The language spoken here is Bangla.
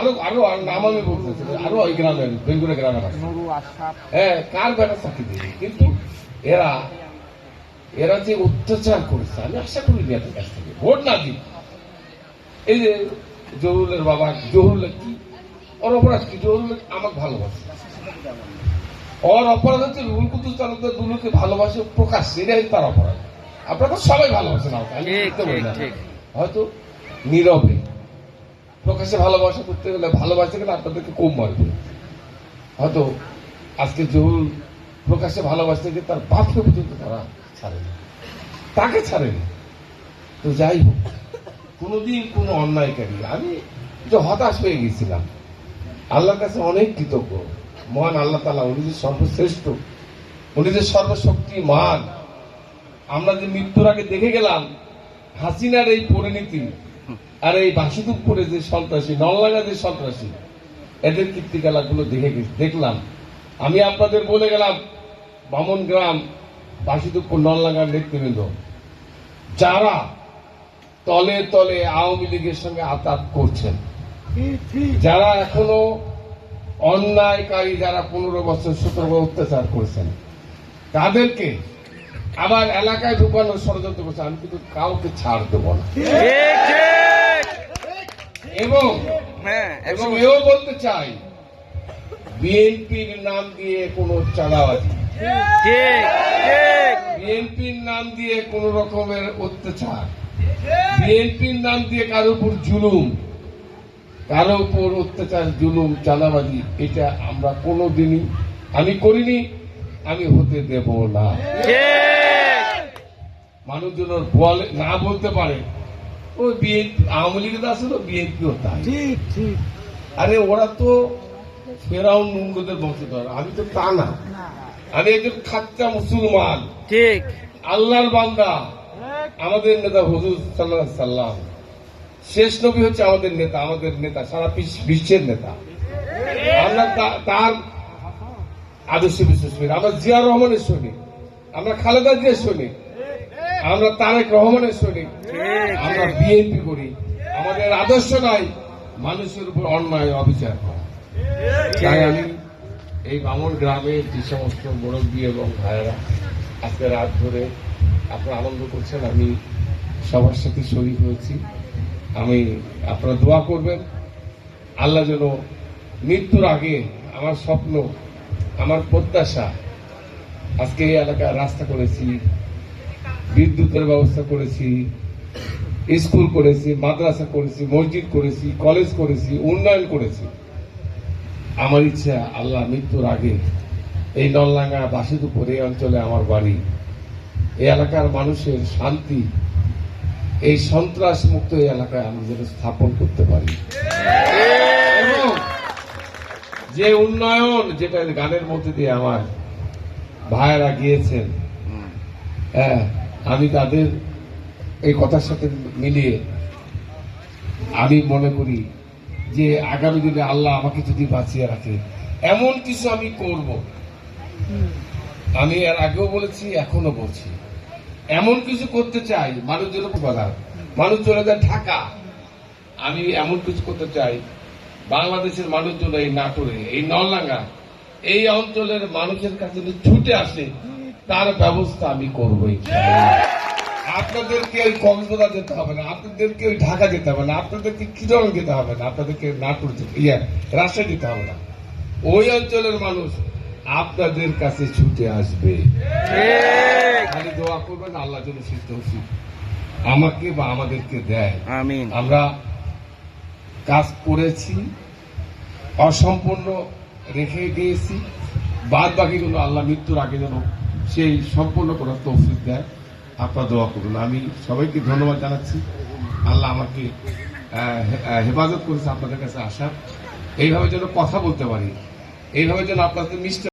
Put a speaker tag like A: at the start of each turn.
A: আরো আরো নাম আমি বলতেছি, আরো ওই গ্রামের বেঙ্গুরা গ্রামের হ্যাঁ, কার বেটা চাকরি দিবে, কিন্তু এরা এরা যে অত্যাচার করেছে আমি আশা করিনি এত কাছ থেকে ভোট না দিই। এই যে জহুরুলের বাবা, জহুরুল কি ওর অপরাধ কি? জহুরুল আমাকে ভালোবাসে, ওর অপরাধ হচ্ছে রুহুল কুদ্দুস তালুকদার দুলুকে ভালোবাসে প্রকাশ্যে, এটাই তার অপরাধ। আপনারা তো সবাই ভালোবাসেন, হয়তো নীরবে। প্রকাশ্যে ভালোবাসা করতে গেলে ভালোবাসতে গেলে আপনাদেরকে কম মারবে। হয়তো আজকে জহুরুল প্রকাশ্যে ভালোবাসতে গিয়ে তার বাপকে পর্যন্ত তারা ছাড়েনি, তাকে ছাড়েনি। তো যাই হোক, কোনোদিন কোনো অন্যায়কারী, আমি যে হতাশ হয়ে গেছিলাম, আল্লাহর কাছে অনেক কৃতজ্ঞ। মহান আল্লাহ তাআলা, উনি যে সর্বশ্রেষ্ঠ, উনি যে সর্বশক্তিমান। আমরা যে মৃত্যুর আগে দেখে গেলাম হাসিনার এই পরিণতি, আর এই বাসুদেবপুরে যে সন্ত্রাসী, নলডাঙ্গা যে সন্ত্রাসী, এদের কীর্তিকলাপগুলো দেখলাম। আমি আপনাদের বলে গেলাম, বামনগ্রাম, বাসুদেবপুর, নলডাঙ্গার নেতৃবৃন্দ যারা তলে তলে আওয়ামী লীগের সঙ্গে আতাত করছেন, যারা এখনো অন্যায়কারী, যারা 15 বছর 17 বছর অত্যাচার করেছেন, তাদেরকে আবার এলাকায় ঢুকানোর ষড়যন্ত্র করছে, আমি কিন্তু কাউকে ছাড় দেব না। এবং এও বলতে চাই, বিএনপির নাম দিয়ে কোন চাঁদাবাজি, বিএনপির নাম দিয়ে কোন রকমের অত্যাচার, বিএনপির নাম দিয়ে কারো উপর জুলুম, কারো উপর অত্যাচার, জুলুম, চাঁদাবাজি, এটা আমরা কোনোদিনই আমি করিনি, আমি হতে দেব না। মানুষজন না বলতে পারে ওই বিএনপি, আওয়ামী লীগের আসলে বিএনপিও তাই। আরে ওরা তো ফেরাউন নমরুদের বংশধর, আমি তো তা না। আমি একজন খাচ্চা মুসলমান, ঠিক আল্লাহর বান্দা। আমাদের নেতা হুজুর সাল্লাল্লাহু আলাইহি সাল্লাম, শেষ নবী হচ্ছে আমাদের নেতা, আমাদের নেতা, সারা বিশ্বের নেতা। আমরা তার আদর্শ বিশ্বাস করি। আমরা জিয়া রহমানের সৈনিক, আমরা খালেদা জিয়ার সৈনিক, আমরা তারেক রহমানের সৈনিক, আমরা বিএনপি করি। আমাদের আদর্শ নাই মানুষের উপর অন্যায় অবিচার করা। তাই আমি এই বামন গ্রামের যে সমস্ত মুরব্বী এবং ভাইয়েরা আজকে রাত ধরে আপনারা আনন্দ করছেন, আমি সবার সাথে শরীক হয়েছি। আমি আপনারা দোয়া করবেন, আল্লাহ যেন মৃত্যুর আগে, আমার স্বপ্ন, আমার প্রত্যাশা, আজকে এই এলাকায় রাস্তা করেছি, বিদ্যুতের ব্যবস্থা করেছি, স্কুল করেছি, মাদ্রাসা করেছি, মসজিদ করেছি, কলেজ করেছি, উন্নয়ন করেছি। আমার ইচ্ছা আল্লাহ মৃত্যুর আগে এই নলডাঙ্গা, বাসুদেবপুর এই অঞ্চলে আমার বাড়ি, এই এলাকার মানুষের শান্তি, এই সন্ত্রাস মুক্ত এই এলাকায় আমি যেন স্থাপন করতে পারি। এবং যে উন্নয়ন, যেটা গানের মধ্যে দিয়ে আমার ভাইয়েরা গিয়েছেন, হ্যাঁ, আমি তাদের এই কথার সাথে মিলিয়ে আমি মনে করি যে আগামী দিনে আল্লাহ আমাকে যদি বাঁচিয়ে রাখে, এমন কিছু আমি করব। আমি এর আগেও বলেছি, এখনো বলছি, এমন কিছু করতে চাই মানুষজন বলার, মানুষ চলে যায় ঢাকা, আমি এমন কিছু করতে চাই বাংলাদেশের মানুষজন এই নাটোরে, এই নলডাঙ্গা, এই অঞ্চলের মানুষের কাছে ছুটে আসে, তার ব্যবস্থা আমি করবই। আপনাদেরকে ওই কক্সবাজার যেতে হবে না, আপনাদেরকে ওই ঢাকা যেতে হবে না, আপনাদেরকে কিরণ যেতে হবে না, আপনাদেরকে নাটোর রাজশাহী যেতে হবে না। ওই অঞ্চলের মানুষ আপনাদের কাছে ছুটে আসবে। খালি দোয়া করবেন আল্লাহ যেন সেই তৌফিক আমাকে বা আমাদেরকে দেয়। আমিন। আমরা কাজ করেছি, অসম্পূর্ণ রেখে গিয়েছি, বাদ বাকিগুলো আল্লাহ মৃত্যুর আগে যেন সেই সম্পূর্ণ করার তৌফিক দেয়। আপনারা দোয়া করুন। আমি সবাইকে ধন্যবাদ জানাচ্ছি। আল্লাহ আমাকে হেফাজত করেছে আপনাদের কাছে আসার, এইভাবে যেন কথা বলতে পারি, এইভাবে যেন আপনাদের মিষ্টি